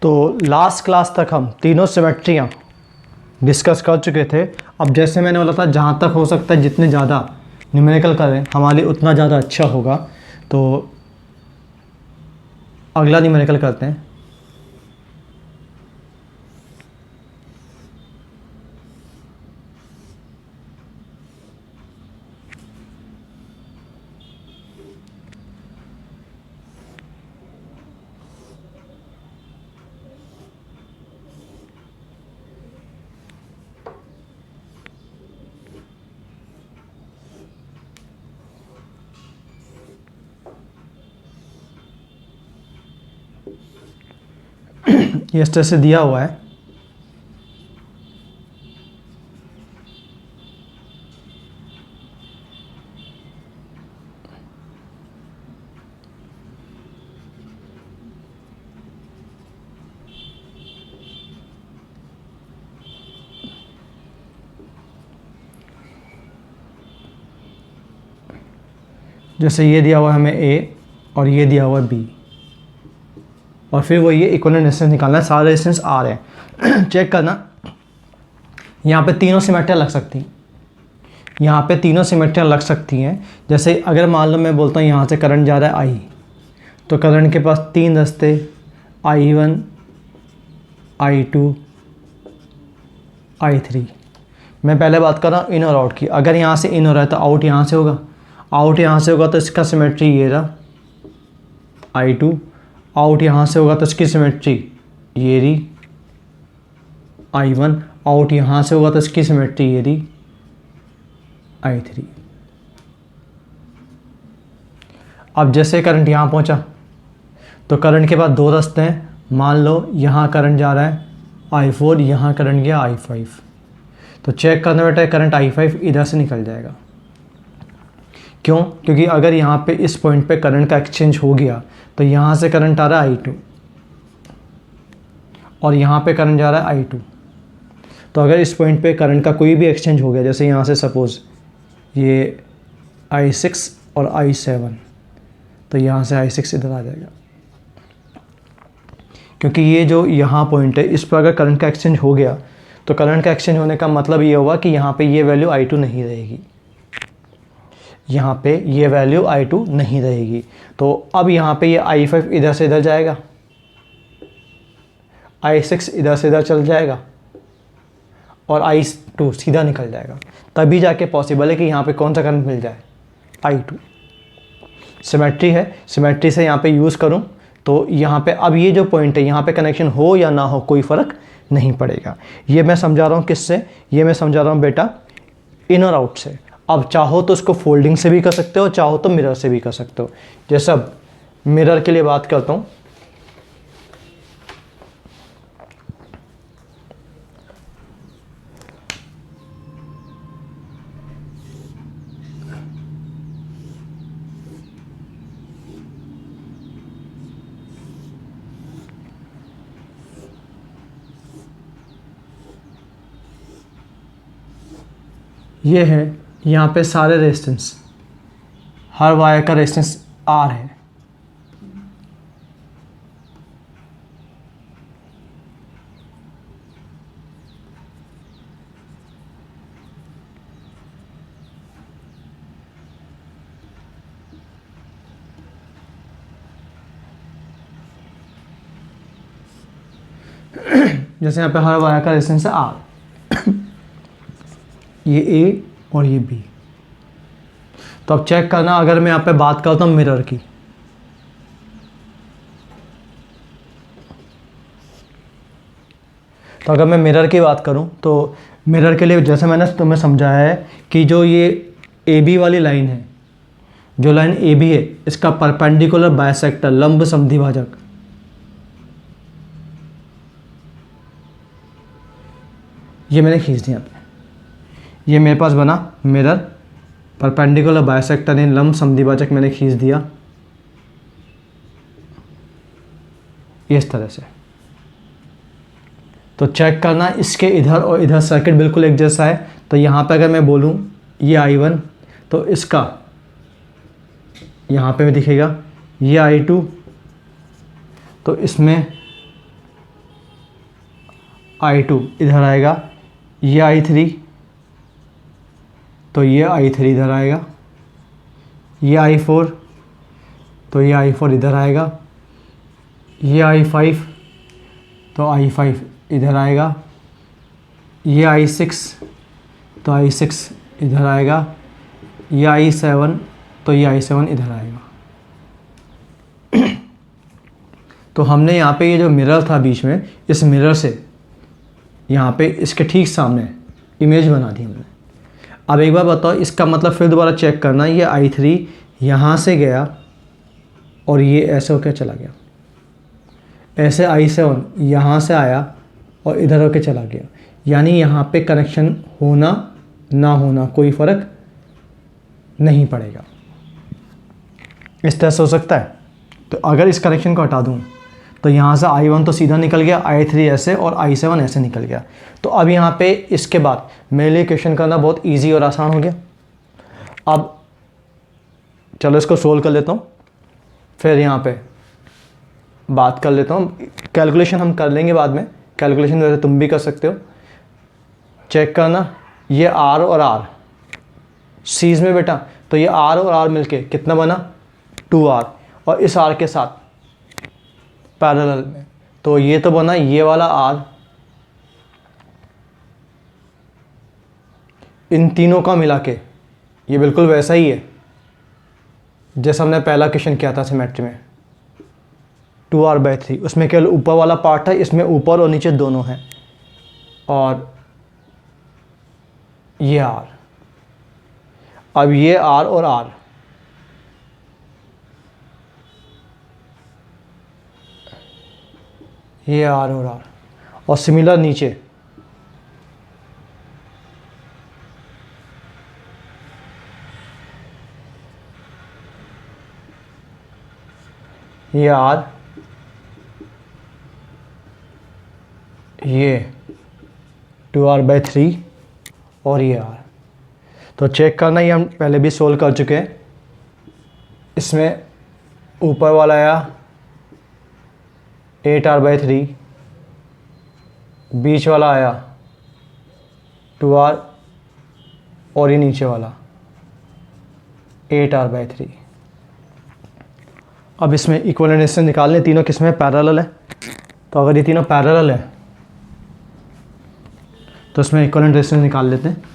तो last class तक हम तीनों सिमेट्रियाँ डिस्कस कर चुके थे। अब जैसे मैंने बोला था जहाँ तक हो सकता है जितने ज़्यादा न्यूमेरिकल करें हमारे लिए उतना ज़्यादा अच्छा होगा। तो अगला न्यूमेरिकल करते हैं। ये इस तरह से दिया हुआ है। जैसे ये दिया हुआ है हमें A और ये दिया हुआ है B, और फिर वो ये इक्विवेलेंट रेजिस्टेंस निकालना है। सारे रेजिस्टेंस आ रहे हैं। चेक करना, यहाँ पे तीनों सिमेट्रियाँ लग सकती हैं, यहाँ पे तीनों सिमेट्रियाँ लग सकती हैं। जैसे अगर मान लो मैं बोलता हूँ यहाँ से करंट जा रहा है I, तो करंट के पास तीन रास्ते I1, I2, I3। मैं पहले बात कर रहा हूँ इन और आउट की। अगर यहाँ से इन हो रहा है तो आउट यहाँ से होगा, आउट यहाँ से होगा तो इसका सिमेट्री ये रहा I2, आउट यहाँ से होगा तो इसकी सिमेट्री ये रही I1, आउट यहाँ से होगा तो इसकी सिमेट्री ये रही I3। अब जैसे करंट यहाँ पहुँचा तो करंट के बाद दो रास्ते हैं। मान लो यहाँ करंट जा रहा है I4, यहाँ करंट गया I5। तो चेक करना बेटा करंट I5 इधर से निकल जाएगा। क्यों? क्योंकि अगर यहाँ पे इस पॉइंट पे करंट का एक्सचेंज हो गया तो यहाँ से करंट आ रहा है I2 और यहाँ पे करंट जा रहा है I2। तो अगर इस पॉइंट पे करंट का कोई भी एक्सचेंज हो गया, जैसे यहाँ से सपोज़ ये I6 और I7, तो यहाँ से I6 इधर आ जाएगा। क्योंकि ये जो यहाँ पॉइंट है इस पर अगर करंट का एक्सचेंज हो गया तो करंट का एक्सचेंज होने का मतलब ये होगा कि यहाँ पे ये वैल्यू I2 नहीं रहेगी, यहाँ पे ये वैल्यू I2 नहीं रहेगी। तो अब यहाँ पे ये I5 इधर से इधर जाएगा, I6 इधर से इधर चल जाएगा और I2 सीधा निकल जाएगा। तभी जाके पॉसिबल है कि यहाँ पे कौन सा करंट मिल जाए, I2। सिमेट्री है, सिमेट्री से यहाँ पे यूज़ करूँ तो यहाँ पे अब ये जो पॉइंट है यहाँ पे कनेक्शन हो या ना हो कोई फ़र्क नहीं पड़ेगा। ये मैं समझा रहा हूँ किससे, ये मैं समझा रहा हूँ बेटा इन और आउट से। अब चाहो तो इसको फोल्डिंग से भी कर सकते हो, चाहो तो मिरर से भी कर सकते हो। जैसे अब मिरर के लिए बात करता हूँ, ये है यहाँ पे सारे रेजिस्टेंस, हर वायर का रेजिस्टेंस R है। जैसे यहाँ पे हर वायर का रेजिस्टेंस है R, ये A और ये B। तो अब चेक करना, अगर मैं यहाँ पे बात करता हूँ मिरर की, तो अगर मैं मिरर की बात करूँ तो मिरर के लिए जैसे मैंने तुम्हें समझाया है कि जो ये AB वाली लाइन है, जो लाइन AB है, इसका परपेंडिकुलर बाइसेक्टर लंब समद्विभाजक ये मैंने खींच दिया। ये मेरे पास बना मिरर, परपेंडिकुलर बाइसेक्टर इन लंब समद्विभाजक मैंने खींच दिया इस तरह से। तो चेक करना, इसके इधर और इधर सर्किट बिल्कुल एक जैसा है। तो यहाँ पे अगर मैं बोलूँ ये I1 तो इसका यहाँ पे भी दिखेगा ये I2, तो इसमें I2 इधर आएगा, ये I3 तो ये I3 इधर आएगा, ये I4 तो ये I4 इधर आएगा, ये I5 तो I5 इधर आएगा, ये I6 तो I6 इधर आएगा, ये I7 तो ये I7 इधर आएगा। तो हमने यहाँ पे ये जो मिरर था बीच में, इस मिरर से यहाँ पे इसके ठीक सामने इमेज बना दी हमने। अब एक बार बताओ, इसका मतलब फिर दोबारा चेक करना, ये I3 यहाँ से गया और ये ऐसे होकर चला गया, ऐसे I7 यहाँ से आया और इधर होकर चला गया, यानी यहाँ पे कनेक्शन होना ना होना कोई फ़र्क नहीं पड़ेगा। इस तरह से हो सकता है। तो अगर इस कनेक्शन को हटा दूँ तो यहाँ से I1 तो सीधा निकल गया, I3 ऐसे और I7 ऐसे निकल गया। तो अब यहाँ पे इसके बाद मेरे लिए क्वेश्चन करना बहुत इजी और आसान हो गया। अब चलो इसको सोल्व कर लेता हूँ, फिर यहाँ पे बात कर लेता हूँ। कैलकुलेशन हम कर लेंगे बाद में, कैलकुलेशन वैसे तुम भी कर सकते हो। चेक करना, ये R और R सीरीज़ में बेटा, तो ये R और R मिलके कितना बना 2R, और इस R के साथ पैरेलल में, तो ये तो बना ये वाला R, इन तीनों का मिला के ये बिल्कुल वैसा ही है जैसा हमने पहला क्वेश्चन किया था सिमेट्री में, 2R/3। उसमें केवल ऊपर वाला पार्ट है, इसमें ऊपर और नीचे दोनों हैं, और ये R। अब ये R और R ये R और R, और सिमिलर नीचे ये R, ये 2R/3 और ये R। तो चेक करना, ये हम पहले भी सोल्व कर चुके हैं। इसमें ऊपर वाला आया 8R/3, बीच वाला आया 2R, और ये नीचे वाला 8R/3। अब इसमें इक्विवेलेंट रेजिस्टेंस निकालने, तीनों किसमें पैरेलल है, तो अगर ये तीनों पैरेलल है तो इसमें इक्विवेलेंट रेजिस्टेंस निकाल लेते हैं।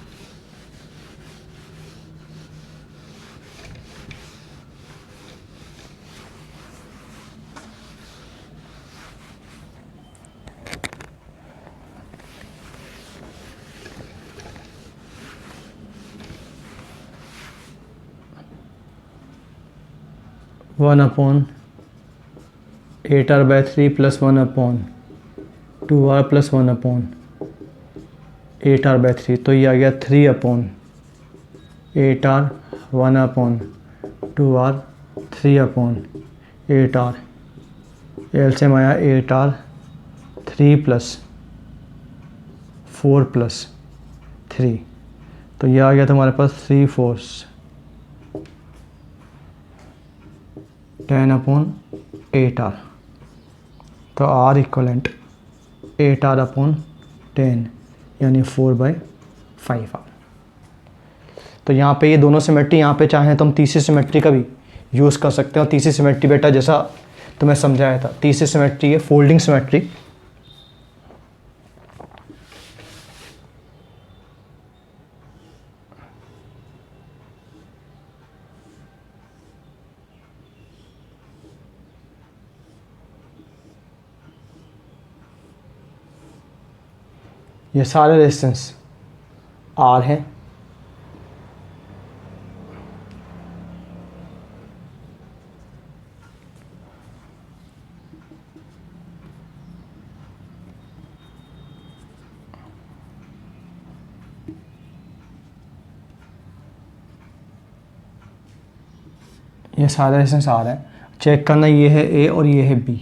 One upon 8R/3 plus 1 upon 2R plus 1 upon 8R/3, तो ये आ गया 3 upon 8R, 1 upon 2R, 3 upon 8R। LCM आया 8R, 3 प्लस 4 प्लस 3, तो ये आ गया तुम्हारे पास 3/4 10 अपॉन 8R। तो R इक्वलेंट 8R अपॉन 10 यानी 4/5R। तो यहाँ पे ये दोनों सिमेट्री, यहाँ पे चाहें तो हम तीसरी सिमेट्री का भी यूज़ कर सकते हैं। और तीसरी सिमेट्री बेटा जैसा तुम्हें समझाया था, तीसरी सिमेट्री है फोल्डिंग सिमेट्री। ये सारे रेजिस्टेंस R हैं, ये सारे रेजिस्टेंस R हैं। चेक करना, ये है A और ये है B।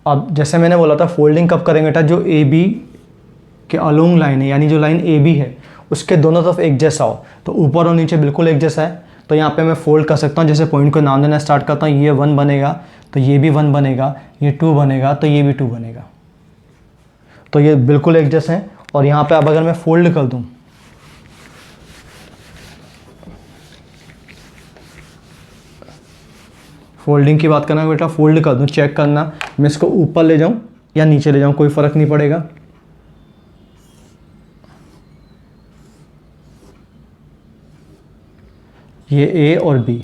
अब जैसे मैंने बोला था फोल्डिंग कब करेंगे बेटा, जो ए बी के अलोंग लाइन है, यानी जो लाइन ए बी है उसके दोनों तरफ एक जैसा हो। तो ऊपर और नीचे बिल्कुल एक जैसा है, तो यहाँ पे मैं फोल्ड कर सकता हूँ, जैसे पॉइंट को नाम देना स्टार्ट करता हूँ, ये 1 बनेगा तो ये भी 1 बनेगा, ये 2 बनेगा तो ये भी 2 बनेगा। तो ये बिल्कुल एक जैसे हैं। और यहाँ पे अब अगर मैं फोल्ड कर दूँ, फोल्डिंग की बात करना बेटा, फोल्ड कर दूँ, चेक करना मैं इसको ऊपर ले जाऊँ या नीचे ले जाऊँ, कोई फ़र्क नहीं पड़ेगा। ये ए और बी,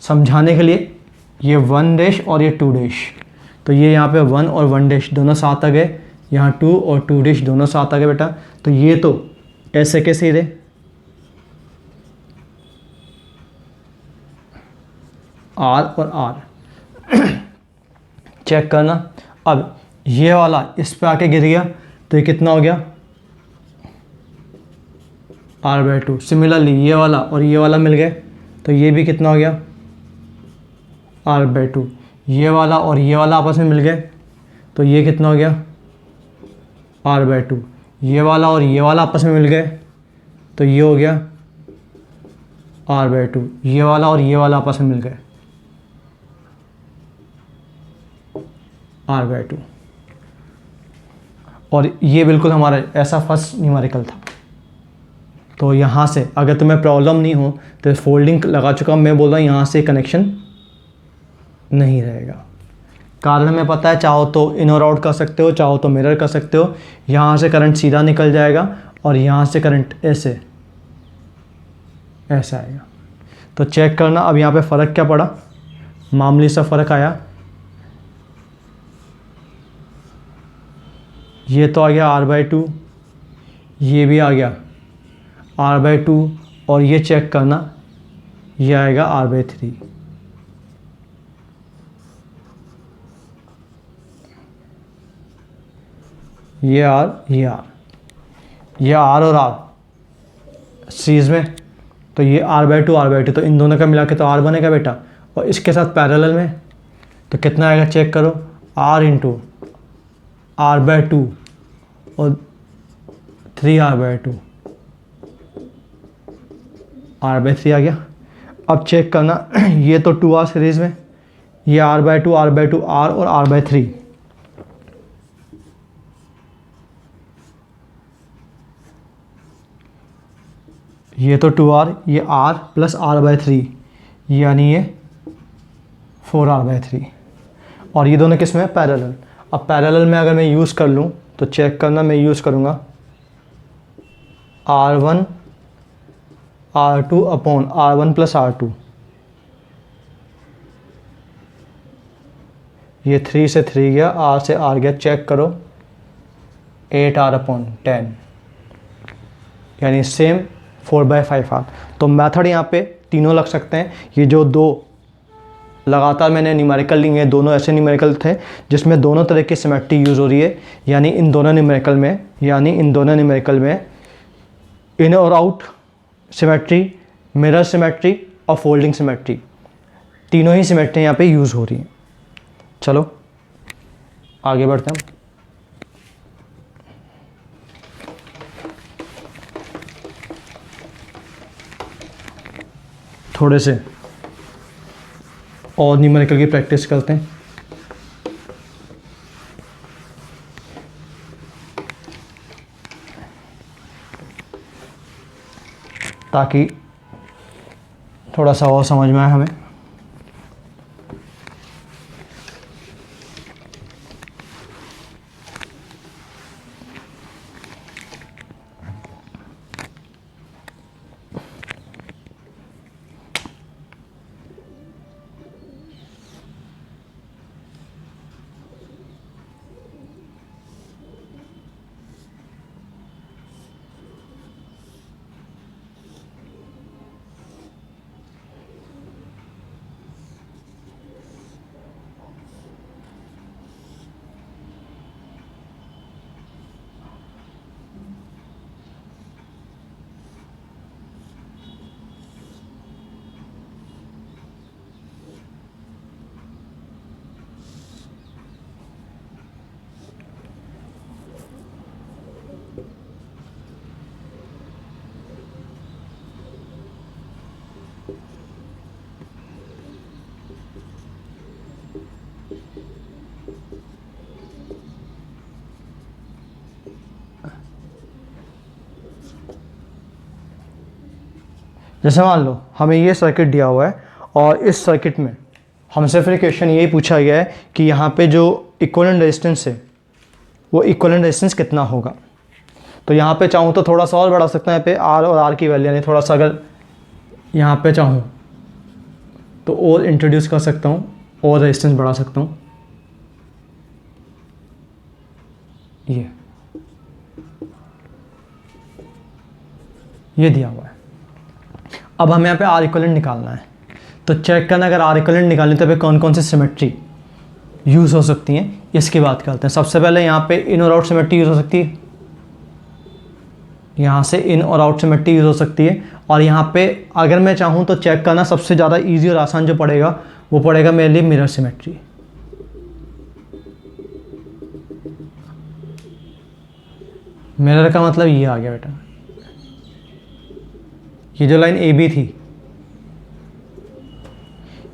समझाने के लिए ये 1 डैश और ये 2 डैश, तो ये यहाँ पे 1 और 1 डैश दोनों साथ आ गए, यहाँ 2 और 2 डैश दोनों साथ आ गए बेटा। तो ये तो ऐसे के सीधे, आर और आर चेक करना। अब ये वाला इस पे आके गिर गया तो ये कितना हो गया, r/2। सिमिलरली ये वाला और ये वाला मिल गए तो ये भी कितना हो गया, r/2। ये वाला और ये वाला आपस में मिल गए तो ये कितना हो गया, r/2। ये वाला और ये वाला आपस में मिल गए तो ये हो गया r/2। ये वाला और ये वाला आपस में मिल गए r/2। और ये बिल्कुल हमारा ऐसा फर्स्ट न्यूमेरिकल था। तो यहाँ से अगर तुम्हें प्रॉब्लम नहीं हो तो फोल्डिंग लगा चुका हूँ, मैं बोल रहा हूँ यहाँ से कनेक्शन नहीं रहेगा। कारण हमें पता है, चाहो तो इन और आउट कर सकते हो, चाहो तो मिरर कर सकते हो। यहाँ से करंट सीधा निकल जाएगा और यहाँ से करंट ऐसे ऐसा आएगा। तो चेक करना अब यहाँ पे फ़र्क क्या पड़ा, मामूली सा फ़र्क आया। ये तो आ गया r/2, ये भी आ गया r/2 और ये चेक करना, ये आएगा r/3। ये r, ये r, ये r और r सीरीज़ में, तो ये r/2 r/2, तो इन दोनों का मिला के तो r बनेगा बेटा। और इसके साथ पैरेलल में तो कितना आएगा, चेक करो, r इंटू r/2 और 3r/2, r/3 आ गया। अब चेक करना ये तो 2r सीरीज़ में, ये r/2 r/2 r और r/3, ये तो 2r, ये r प्लस r/3 यानी ये 4r/3। और ये दोनों किस में पैरेलल। अब पैरेलल में अगर मैं यूज़ कर लूँ तो चेक करना, मैं यूज़ करूँगा r1 r2 upon r1 plus r2, ये 3 से 3 गया, r से r गया, चेक करो 8r अपॉन 10 यानी सेम 4/5r। तो मेथड यहाँ पे तीनों लग सकते हैं। ये जो दो लगातार मैंने न्यूमेरिकल लिए, दोनों ऐसे न्यूमेरिकल थे जिसमें दोनों तरह की सिमेट्री यूज़ हो रही है, यानी इन दोनों न्यूमेरिकल में इन और आउट सिमेट्री, मिरर सिमेट्री और फोल्डिंग सिमेट्री, तीनों ही सिमेट्री यहाँ पे यूज़ हो रही हैं। चलो आगे बढ़ते हैं। थोड़े से और न्यूमेरिकल की प्रैक्टिस करते हैं। ताकि थोड़ा सा और समझ में आए हमें। जैसे मान लो हमें ये सर्किट दिया हुआ है और इस सर्किट में हमसे फिर क्वेश्चन यही पूछा गया है कि यहाँ पे जो इक्विवेलेंट रेजिस्टेंस है वो इक्विवेलेंट रेजिस्टेंस कितना होगा। तो यहाँ पे चाहूँ तो थोड़ा सा और बढ़ा सकता हूँ, यहाँ पे आर और आर की वैल्यू, यानी थोड़ा सा अगर यहाँ पे चाहूँ तो और इंट्रोड्यूस कर सकता हूँ और रेजिस्टेंस बढ़ा सकता हूँ। ये दिया हुआ है। अब हमें यहाँ पे आर इक्विवेलेंट निकालना है, तो चेक करना अगर आर इक्विवेलेंट निकालनी तो पे कौन कौन सी सिमेट्री यूज़ हो सकती हैं इसकी बात करते हैं। सबसे पहले यहाँ पे इन और आउट सिमेट्री यूज़ हो सकती है, यहाँ से इन और आउट सिमेट्री यूज़ हो सकती है। और यहाँ पे अगर मैं चाहूँ तो चेक करना सबसे ज़्यादा ईजी और आसान जो पड़ेगा वो पड़ेगा मेरे लिए मिरर सिमेट्री। मिरर का मतलब ये आ गया बेटा, ये जो लाइन ए बी थी,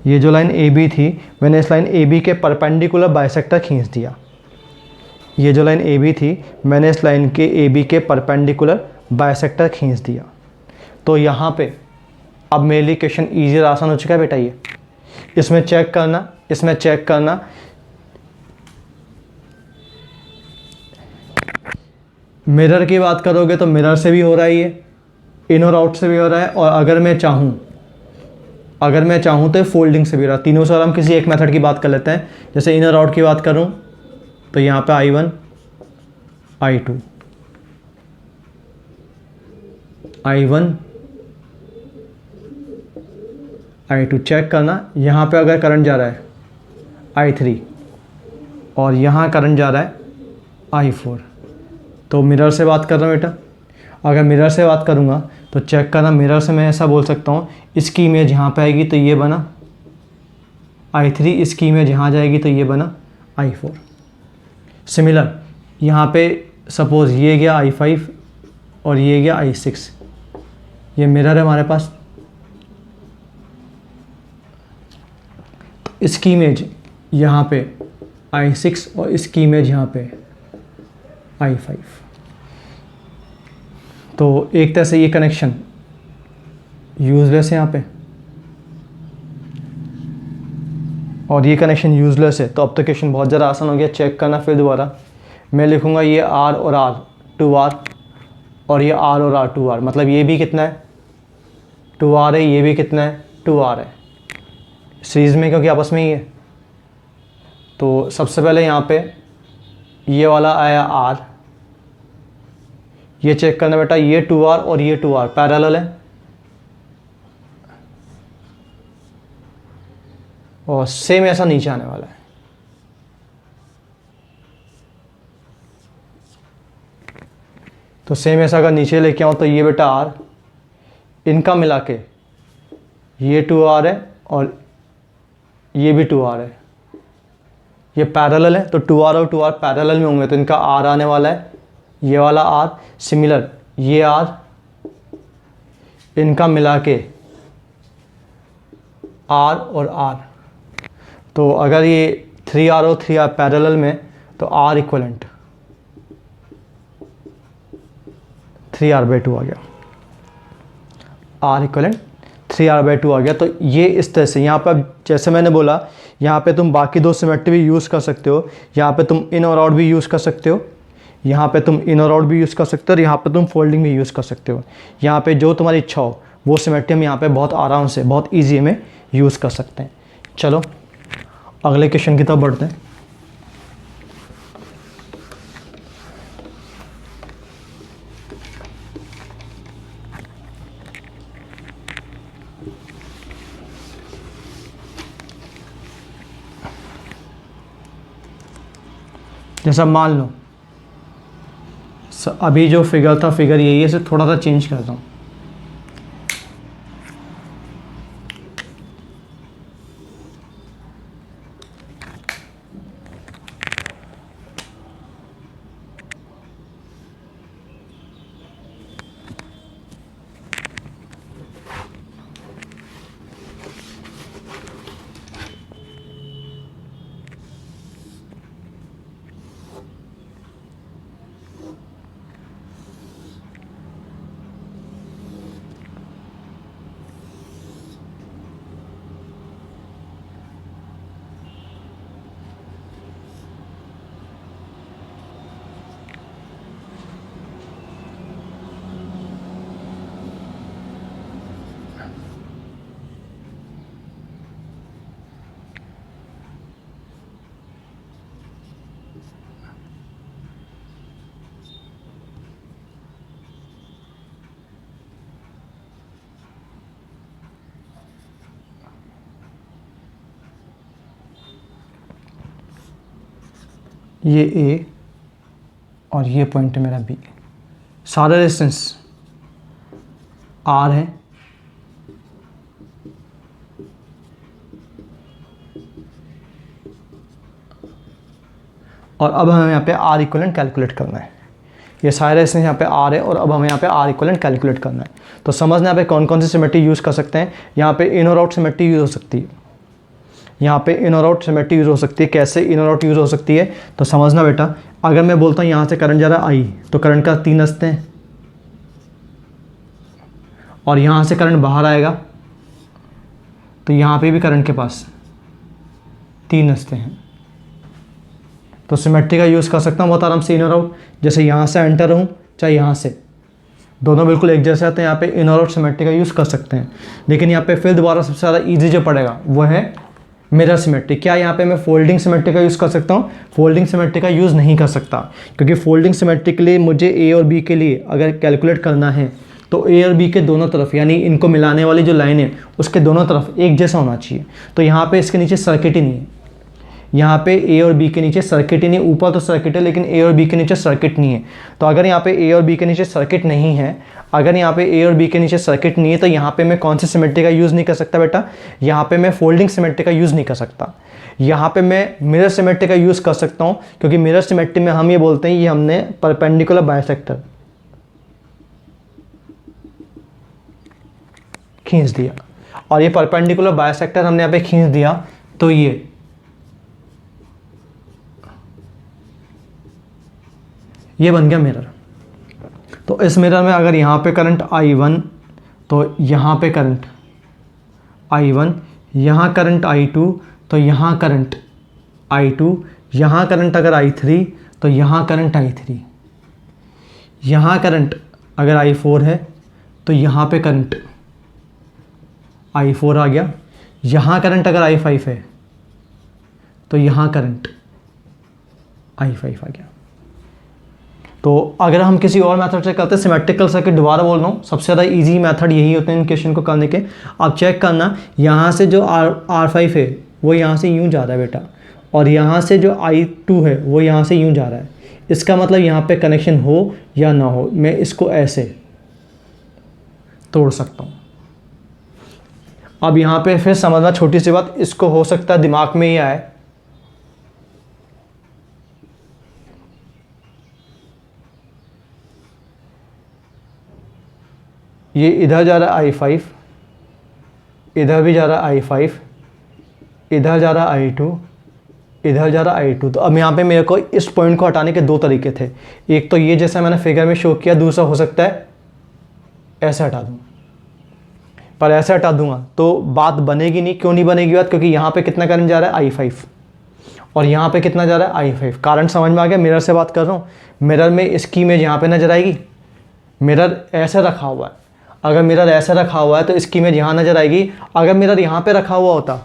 ये जो लाइन ए बी थी, मैंने इस लाइन ए बी के परपेंडिकुलर बाइसेक्टर खींच दिया। ये जो लाइन ए बी थी, मैंने इस लाइन के ए बी के परपेंडिकुलर बाइसेक्टर खींच दिया। तो यहाँ पे अब मेरे लिए क्वेश्चन ईजी और आसान हो चुका है बेटा। ये इसमें चेक करना, इसमें चेक करना मिरर की बात करोगे तो मिरर से भी हो रहा है, ये इन और आउट से भी हो रहा है, और अगर मैं चाहूँ तो फोल्डिंग से भी हो रहा है। तीनों से। और हम किसी एक मेथड की बात कर लेते हैं। जैसे इन और आउट की बात करूँ तो यहाँ पे I1 I2 I1 I2 check करना। यहाँ पे अगर करंट जा रहा है I3 और यहाँ करंट जा रहा है I4, तो मिरर से बात कर रहा हूँ बेटा। अगर मिरर से बात करूँगा तो चेक करना, मिरर से मैं ऐसा बोल सकता हूँ इसकी इमेज यहाँ पे आएगी तो ये बना I3, इसकी इमेज यहाँ जाएगी तो ये बना I4। सिमिलर यहाँ पे सपोज़ ये गया I5 और ये गया I6, ये मिरर है हमारे पास। इसकी इमेज यहाँ पे I6 और इसकी इमेज यहाँ पे I5। तो एक तरह से ये कनेक्शन यूजलेस है यहाँ पे, और ये कनेक्शन यूजलेस है। तो अब तो क्वेश्चन बहुत ज़्यादा आसान हो गया। चेक करना फिर दोबारा, मैं लिखूँगा ये R और R 2R, और ये R और R 2R, मतलब ये भी कितना है 2R है, ये भी कितना है 2R है सीरीज़ में, क्योंकि आपस में ही है। तो सबसे पहले यहाँ पे ये वाला आया R, ये चेक करना बेटा, ये 2R और ये 2R पैरेलल है, और सेम ऐसा नीचे आने वाला है। तो सेम ऐसा अगर नीचे लेके आऊँ तो ये बेटा R, इनका मिला के ये 2R है और ये भी 2R है, ये पैरेलल है। तो 2R और 2R पैरेलल में होंगे तो इनका R आने वाला है, ये वाला R। सिमिलर ये R, इनका मिला के R और R। तो अगर ये 3R और 3R पैरेलल में तो R इक्वलेंट 3R/2 आ गया, R इक्वलेंट 3R/2 आ गया। तो ये इस तरह से यहाँ पर, जैसे मैंने बोला, यहाँ पे तुम बाकी दो सिमेट्री भी यूज़ कर सकते हो। यहाँ पे तुम इन और आउट भी यूज़ कर सकते हो, यहाँ पे तुम इन और आउट भी यूज़ कर सकते हो, और यहाँ पे तुम फोल्डिंग भी यूज़ कर सकते हो। यहाँ पे जो तुम्हारी इच्छा हो वो सिमेट्री हम यहाँ पे बहुत आराम से, बहुत ईजी में यूज़ कर सकते हैं। चलो अगले क्वेश्चन की तरफ बढ़ते हैं। जैसा मान लो अभी जो फिगर था, फिगर यही है, इसे थोड़ा सा चेंज करता हूँ। ये ए और ये पॉइंट है मेरा बी। सारा रेजिस्टेंस आर है, और अब हमें यहाँ पे आर इक्वलेंट कैलकुलेट करना है। ये सारे रेजिस्टेंस यहाँ पे आर है और अब हमें यहाँ पे आर इक्वलेंट कैलकुलेट करना है। तो समझना यहाँ पे कौन कौन सी सिमेट्री यूज़ कर सकते हैं। यहाँ पे इन और आउट सिमेट्री यूज़ हो सकती है, यहाँ पे इन और आउट सिमेट्री यूज़ हो सकती है। कैसे इन और आउट यूज़ हो सकती है तो समझना बेटा, अगर मैं बोलता हूँ यहाँ से करंट जा रहा है आई, तो करंट का 3 रास्ते हैं, और यहाँ से करंट बाहर आएगा तो यहाँ पे भी करंट के पास 3 रास्ते हैं। तो सिमेट्री का यूज़ कर सकता हूँ बहुत आराम से इन और आउट। जैसे यहाँ से एंटर हूँ चाहे यहाँ से, दोनों बिल्कुल एक जैसे आते हैं, यहाँ पे इन और आउट सिमेट्री का यूज़ कर सकते हैं। लेकिन यहाँ पे फिर दोबारा सबसे ज़्यादा ईजी जो पड़ेगा वो है मिरर सिमेट्री। क्या यहाँ पे मैं फोल्डिंग सिमेट्री का यूज़ कर सकता हूँ? फोल्डिंग सिमेट्री का यूज़ नहीं कर सकता, क्योंकि फोल्डिंग सिमेट्री के लिए मुझे ए और बी के लिए अगर कैलकुलेट करना है तो ए और बी के दोनों तरफ, यानी इनको मिलाने वाली जो लाइन है उसके दोनों तरफ एक जैसा होना चाहिए। तो यहाँ पे इसके नीचे सर्किट ही नहीं है, यहाँ पे ए और बी के नीचे सर्किट ही नहीं, ऊपर तो सर्किट है लेकिन ए और बी के नीचे सर्किट नहीं है। तो अगर यहाँ पे ए और बी के नीचे सर्किट नहीं है, अगर यहाँ पे ए और बी के नीचे सर्किट नहीं है, तो यहाँ पे मैं कौन सी सिमेट्री का यूज़ नहीं कर सकता बेटा? यहाँ पे मैं फोल्डिंग सिमेट्री का यूज़ नहीं कर सकता। यहाँ पे मैं मिरर सिमेट्री का यूज़ कर सकता हूँ, क्योंकि मिरर सिमेट्री में हम ये बोलते हैं ये हमने परपेंडिकुलर बाइसेक्टर खींच दिया, और ये परपेंडिकुलर बाइसेक्टर हमने यहाँ पे खींच दिया तो ये बन गया मिरर। तो इस मिरर में अगर यहाँ पे करंट I1 तो यहाँ पे करंट I1, यहाँ करंट I2 तो यहाँ करंट I2, यहाँ करंट अगर I3 तो यहाँ करंट I3, यहाँ करंट अगर I4 है तो यहाँ पे करंट I4 आ गया, यहाँ करंट अगर I5 है तो यहाँ करंट I5 आ गया। तो अगर हम किसी और मेथड से करते हैं सिमेट्रिकल सर्किट, दोबारा बोल रहा हूँ सबसे ज़्यादा इजी मेथड यही होते हैं इन क्वेश्चन को करने के। आप चेक करना, यहाँ से जो R5 है वो यहाँ से यूँ जा रहा है बेटा, और यहाँ से जो I2 है वो यहाँ से यूँ जा रहा है। इसका मतलब यहाँ पे कनेक्शन हो या ना हो, मैं इसको ऐसे तोड़ सकता हूँ। अब यहाँ पे फिर समझना छोटी सी बात, इसको हो सकता है दिमाग में ही आए, ये इधर जा रहा है I5, इधर भी जा रहा है I5, इधर जा रहा है I2, इधर जा रहा है I2। तो अब यहाँ पे मेरे को इस पॉइंट को हटाने के 2 तरीके थे। एक तो ये जैसा मैंने फिगर में शो किया, दूसरा हो सकता है ऐसे हटा दूँ, पर ऐसे हटा दूंगा तो बात बनेगी नहीं। क्यों नहीं बनेगी बात? क्योंकि यहाँ पे कितना करंट जा रहा है I5 और यहाँ पे कितना जा रहा है I5। कारण समझ में आ गया? मिरर से बात कर रहा हूँ, मिरर में इसकी इमेज यहाँ पे नजर आएगी। मिरर ऐसे रखा हुआ है, अगर मिरर ऐसे रखा हुआ है तो इसकी इमेज यहाँ नजर आएगी। अगर मिरर यहाँ पे रखा हुआ होता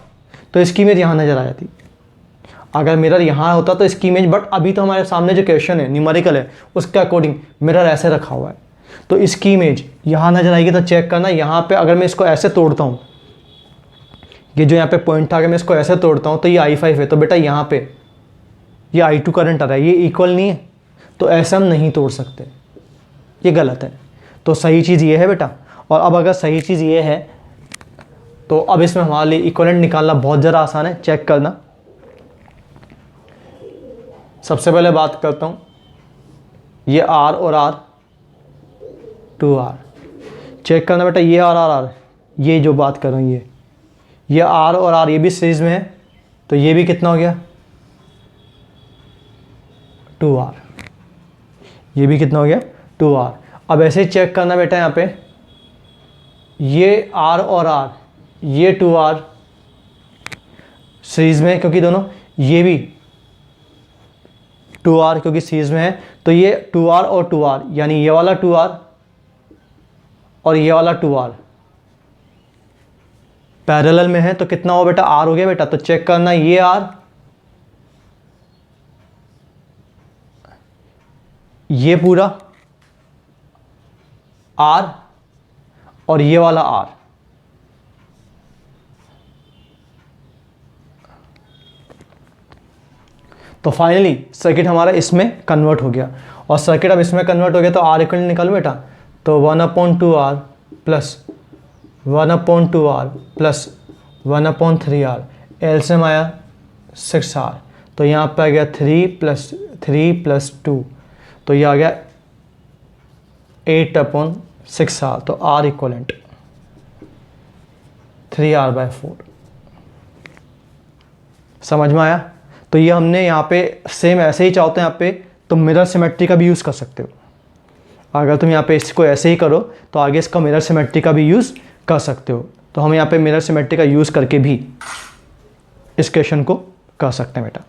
तो इसकी इमेज यहाँ नजर आ जाती। अगर मिरर यहाँ होता तो इसकी इमेज, बट अभी तो हमारे सामने जो क्वेश्चन है न्यूमेरिकल है उसके अकॉर्डिंग मिरर ऐसे रखा हुआ है तो इसकी इमेज यहाँ नजर आएगी। तो चेक करना, यहाँ पे अगर मैं इसको ऐसे तोड़ता हूँ, ये जो यहाँ पे पॉइंट था, अगर मैं इसको ऐसे तोड़ता हूँ तो ये I5 है, तो बेटा यहाँ पे ये I2 करंट आ रहा है, ये इक्वल नहीं है, तो ऐसा हम नहीं तोड़ सकते, ये गलत है। तो सही चीज़ ये है बेटा। और अब अगर सही चीज़ ये है तो अब इसमें हमारे लिए इक्विवेलेंट निकालना बहुत ज़रा आसान है। चेक करना, सबसे पहले बात करता हूँ, ये R और R 2R। चेक करना बेटा, ये R, ये जो बात कर रहा हूँ ये R और R ये भी सीरीज में है, तो ये भी कितना हो गया 2R, ये भी कितना हो गया 2R। अब ऐसे ही चेक करना बेटा, यहाँ पे ये R और R ये 2R सीरीज में है, क्योंकि दोनों, ये भी 2R क्योंकि सीरीज में है, तो ये 2R और 2R, यानी ये वाला 2R और ये वाला 2R पैरेलल में है, तो कितना हो बेटा R हो गया बेटा। तो चेक करना, ये R, ये पूरा R और ये वाला R, तो फाइनली सर्किट हमारा इसमें कन्वर्ट हो गया, और सर्किट अब इसमें कन्वर्ट हो गया तो आर इक्वल निकालो बेटा। तो 1/2R plus 1/2R plus 1/3R, LCM आया 6R, तो यहाँ पे आ गया 3 + 2, तो ये आ गया 8/6R, तो R इक्वलेंट 3R/4। समझ में आया? तो ये हमने यहाँ पे सेम ऐसे ही चाहते हैं यहाँ पे, तो मिरर सिमेट्री का भी यूज़ कर सकते हो। अगर तुम यहाँ पे इसको ऐसे ही करो तो आगे इसका मिरर सिमेट्री का भी यूज़ कर सकते हो। तो हम यहाँ पे मिरर सिमेट्री का यूज़ करके भी इस क्वेश्चन को कर सकते हैं बेटा।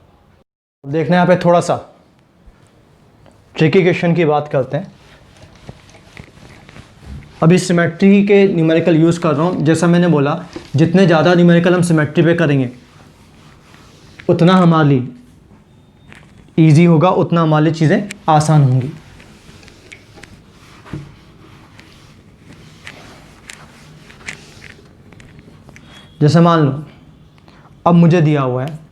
देखना यहाँ पे थोड़ा सा ट्रिकी क्वेश्चन की बात करते हैं। अभी सिमेट्री के न्यूमेरिकल यूज़ कर रहा हूँ। जैसा मैंने बोला, जितने ज़्यादा न्यूमेरिकल हम सिमेट्री पे करेंगे उतना हमारे लिए ईजी होगा, उतना हमारे लिए चीज़ें आसान होंगी। जैसे मान लो अब मुझे दिया हुआ है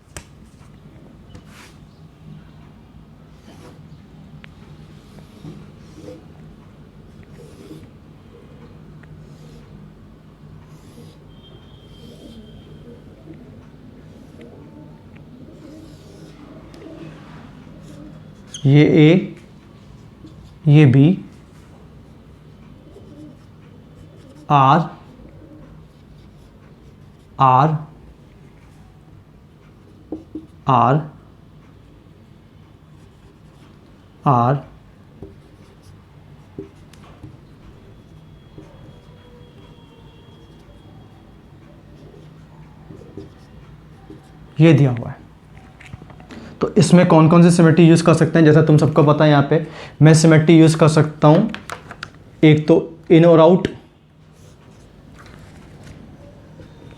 ये ए, ये B, R, R, R, R, ये दिया हुआ है। तो इसमें कौन कौन सी सिमेट्री यूज़ कर सकते हैं? जैसा तुम सबको पता है, यहाँ पे मैं सिमेट्री यूज़ कर सकता हूँ, एक तो इन और आउट,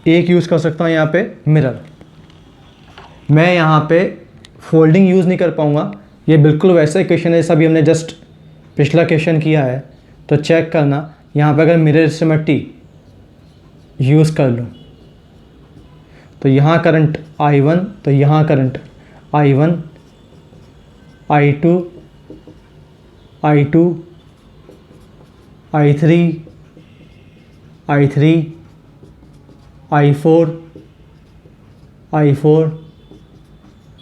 एक यूज़ कर सकता हूँ यहाँ पे मिरर। मैं यहाँ पे फोल्डिंग यूज़ नहीं कर पाऊँगा, ये बिल्कुल वैसा क्वेश्चन है जैसा भी हमने जस्ट पिछला क्वेश्चन किया है। तो चेक करना, यहाँ पे अगर मिरर सिमेट्री यूज़ कर लो तो यहाँ करंट I1, तो यहाँ current I1, I2, I2, I3, I3, I4, I4,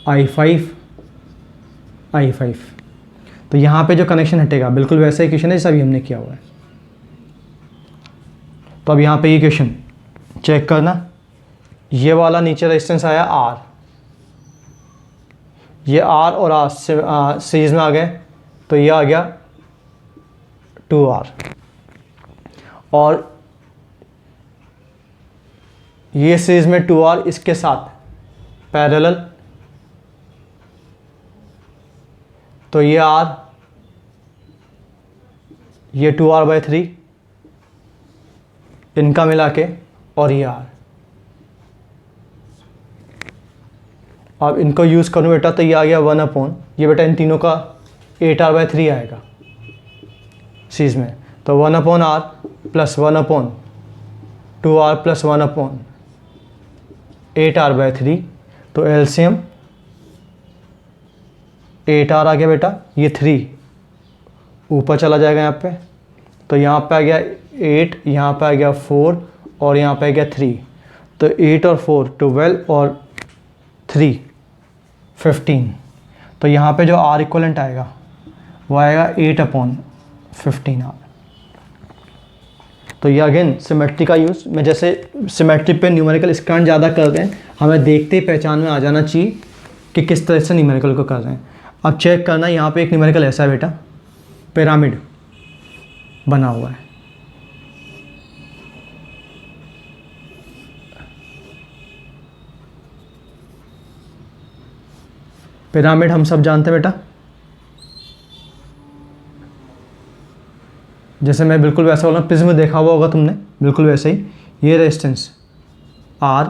I5, I5। तो यहाँ पे जो कनेक्शन हटेगा बिल्कुल वैसा ही क्वेश्चन है जैसा भी हमने किया हुआ है। तो अब यहाँ पे ये क्वेश्चन चेक करना, ये वाला नीचे रेजिस्टेंस आया R, ये R और R सीरीज में आ गए, तो ये आ गया 2R, और ये सीरीज में 2R इसके साथ पैरेलल, तो ये R, ये 2R/3 इनका मिला के, और ये R। अब इनको यूज़ करूँ बेटा तो ये आ गया 1/, ये बेटा इन तीनों का 8R/3 आएगा सीरीज में, तो 1/R plus 1/2R plus 1/8R/3, तो एलसीएम 8R आ गया बेटा, ये 3 ऊपर चला जाएगा यहाँ पे, तो यहाँ पे आ गया 8, यहाँ पे आ गया 4, और यहाँ पे आ गया 3, तो 8 और 4 12 और 3 15, तो यहाँ पे जो R इक्वलेंट आएगा वो आएगा 8/15R। तो ये अगेन सिमेट्री का यूज़, मैं जैसे सिमेट्री पे न्यूमेरिकल स्कैन ज़्यादा कर रहे हैं, हमें देखते ही पहचान में आ जाना चाहिए कि किस तरह से न्यूमेरिकल को कर रहे हैं। अब चेक करना, यहाँ पे एक न्यूमेरिकल ऐसा है बेटा, पिरामिड बना हुआ है, पिरामिड हम सब जानते हैं बेटा। जैसे मैं बिल्कुल वैसा बोला, प्रिज्म देखा हुआ होगा तुमने, बिल्कुल वैसे ही। ये रेजिस्टेंस R,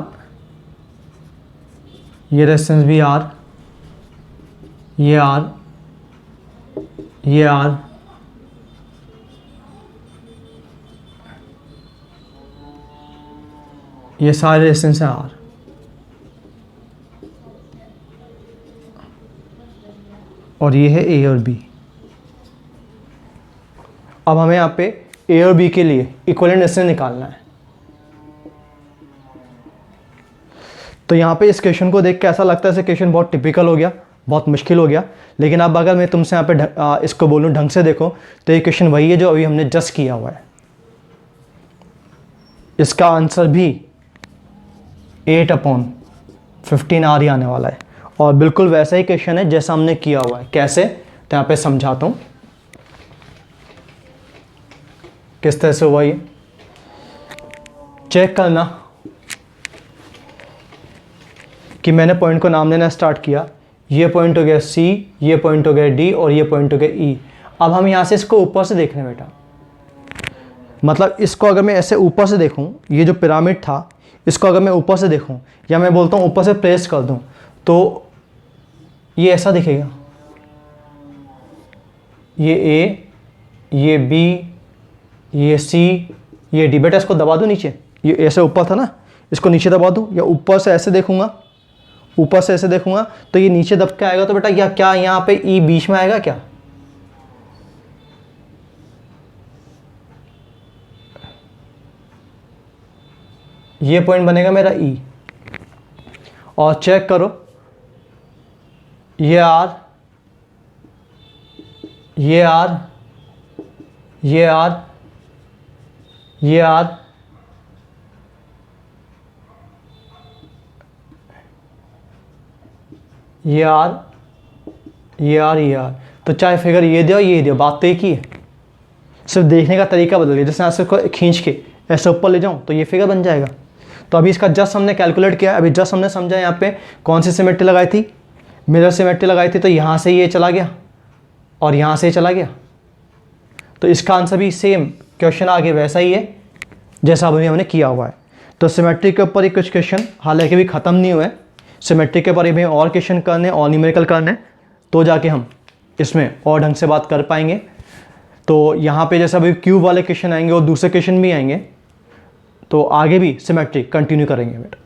ये रेजिस्टेंस भी R, ये R, ये R, ये सारे रेजिस्टेंस है R। और ये है ए और बी। अब हमें यहाँ पे ए और बी के लिए इक्विवेलेंट डिस्टेंस निकालना है। तो यहाँ पे इस क्वेश्चन को देख के ऐसा लगता है क्वेश्चन बहुत टिपिकल हो गया, बहुत मुश्किल हो गया, लेकिन अब अगर मैं तुमसे यहाँ पे इसको बोलूँ ढंग से देखो तो ये क्वेश्चन वही है जो अभी हमने जस्ट किया हुआ है। इसका आंसर भी 8/15R ही आने वाला है और बिल्कुल वैसा ही क्वेश्चन है जैसा हमने किया हुआ है। कैसे, तो यहाँ पे समझाता हूँ किस तरह से हुआ ये। चेक करना कि मैंने पॉइंट को नाम लेना स्टार्ट किया। ये पॉइंट हो गया C, ये पॉइंट हो गया D और ये पॉइंट हो गया E। अब हम यहाँ से इसको ऊपर से देख रहे हैं बेटा, मतलब इसको अगर मैं ऐसे ऊपर से देखूँ, ये जो पिरामिड था इसको अगर मैं ऊपर से देखूँ या मैं बोलता हूँ ऊपर से प्लेस कर दूँ तो ये ऐसा दिखेगा। ये A, ये B, ये C, ये D। बेटा इसको दबा दूँ नीचे, ये ऐसे ऊपर था ना, इसको नीचे दबा दूँ या ऊपर से ऐसे देखूँगा, ऊपर से ऐसे देखूँगा तो ये नीचे दब के आएगा। तो बेटा या क्या यहाँ पे E बीच में आएगा क्या? ये पॉइंट बनेगा मेरा E। और चेक करो ये R, ये R, ये R, ये R, ये R, ये R, ये R। तो चाहे फिगर ये दो ये दो, बात तो एक ही है, सिर्फ देखने का तरीका बदल गया। जैसे यहाँ से खींच के ऐसे ऊपर ले जाऊँ तो ये फिगर बन जाएगा। तो अभी इसका जस्ट हमने कैलकुलेट किया, अभी जस्ट हमने समझा यहाँ पे कौन सी सिमेट्री लगाई थी, मिरर सिमेट्री लगाई थी। तो यहाँ से ये चला गया और यहाँ से चला गया। तो इसका आंसर भी सेम क्वेश्चन आगे वैसा ही है जैसा अभी हमने किया हुआ है। तो सिमेट्री के ऊपर ही कुछ क्वेश्चन हालांकि भी ख़त्म नहीं हुए, सिमेट्री के ऊपर भी और क्वेश्चन करने और न्यूमेरिकल करने, तो जाके हम इसमें और ढंग से बात कर पाएंगे। तो यहाँ पे जैसे अभी क्यूब वाले क्वेश्चन आएंगे और दूसरे क्वेश्चन भी आएंगे, तो आगे भी सिमेट्री कंटिन्यू करेंगे बेटा।